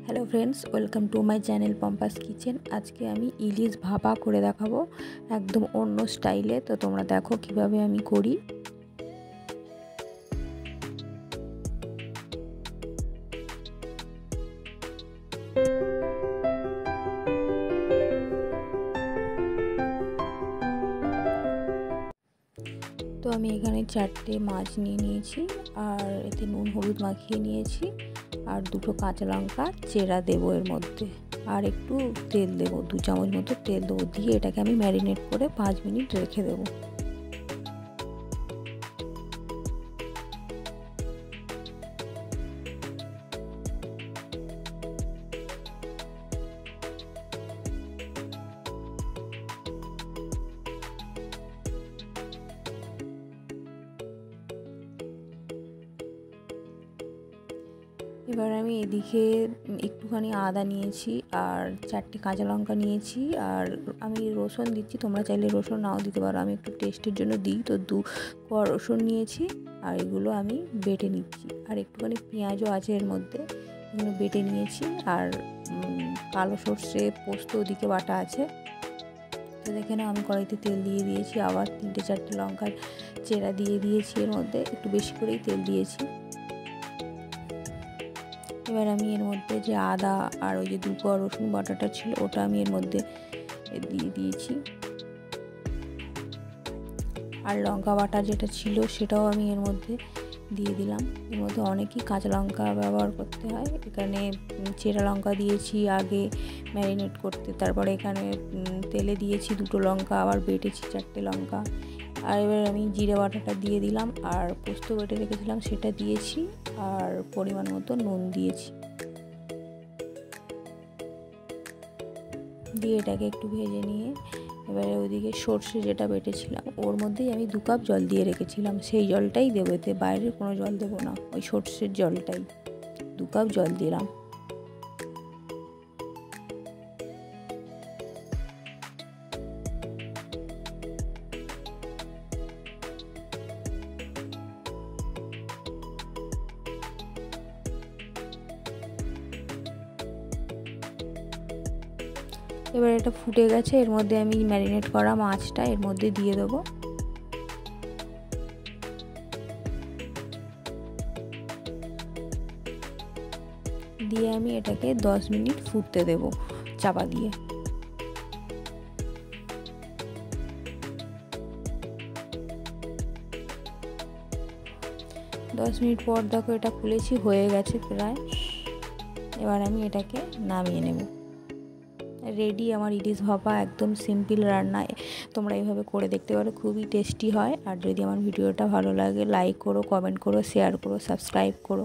Hello friends welcome to my channel Pampa's kitchen. आज के आमी इलिश भापा करे देखाबो एकदम अन्य स्टाइले। तो तोमरा देखो किभाबे आमी करी। तो आमी एखाने 4टे माछ निये निয়েছি আর এতে নুন হলুদ মাখিয়ে নিয়েছি আর দুটো কাঁচা লঙ্কা চেরা দেবো এর মধ্যে আর একটু তেল দেবো 2 চামচ মতো তেল দেবো দিয়ে এটাকে আমি ম্যারিনেট করে 5 মিনিট রেখে দেবো। এবার আমি এদিকে একটুখানি আদা নিয়েছি আর 4টে কাঁচা লঙ্কা নিয়েছি আর আমি রসুন দিচ্ছি, তোমরা চাইলে রসুন নাও দিতে পারো, আমি একটু টেস্টের জন্য দিই। তো 2 কোয়া রসুন নিয়েছি আর এগুলো আমি বেটে নিচ্ছি আর একটুখানি পেঁয়াজও আছে এর মধ্যে, এগুলো বেটে নিয়েছি আর কালো সর্ষে পোস্ত ওদিকে বাটা আছে। তো দেখে নাও আমি কড়াইতে তেল দিয়ে দিয়েছি, আবার 3-4টে লঙ্কার চেরা দিয়ে দিয়েছি, এর মধ্যে একটু বেশি করেই তেল দিয়েছি। এবার আমি এর মধ্যে যে আদা আর ওই যে 2 কোয়া রসুন বাটাটা ছিল ওটা আমি এর মধ্যে দিয়ে দিয়েছি আর লঙ্কা বাটা যেটা ছিল সেটাও আমি এর মধ্যে দিয়ে দিলাম। এর মধ্যে অনেকই কাঁচা লঙ্কা ব্যবহার করতে হয়, এখানে চেরা লঙ্কা দিয়েছি আগে ম্যারিনেট করতে, তারপরে এখানে তেলে দিয়েছি 2টো লঙ্কা, আবার বেটেছি 4টে লঙ্কা আর এবার আমি জিরে বাটাটা দিয়ে দিলাম আর পোস্ত বেটে রেখেছিলাম সেটা দিয়েছি আর পরিমাণ মতো নুন দিয়েছি, দিয়ে এটাকে একটু ভেজে নিয়ে এবারে ওইদিকে সর্ষে যেটা বেটেছিলাম ওর মধ্যেই আমি 2 কাপ জল দিয়ে রেখেছিলাম, সেই জলটাই দেবো, এতে বাইরের কোনো জল দেবো না, ওই সর্ষের জলটাই 2 কাপ জল দিলাম। এবার এটা ফুটে গেছে, এর মধ্যে আমি ম্যারিনেট করা মাছটা এর মধ্যে দিয়ে দেবো। দিয়ে আমি এটাকে 10 মিনিট ফুটতে দেব চাপা দিয়ে। দশ মিনিট পর দেখো এটা খুলেছি, হয়ে গেছে প্রায়। এবার আমি এটাকে নামিয়ে নেব। রেডি আমার ইলিশ ভাপা, একদম সিম্পল রান্না, তোমরা এইভাবে করে দেখতে পারো, খুবই টেস্টি হয়। আর যদি আমার ভিডিওটা ভালো লাগে লাইক করো, কমেন্ট করো, শেয়ার করো, সাবস্ক্রাইব করো।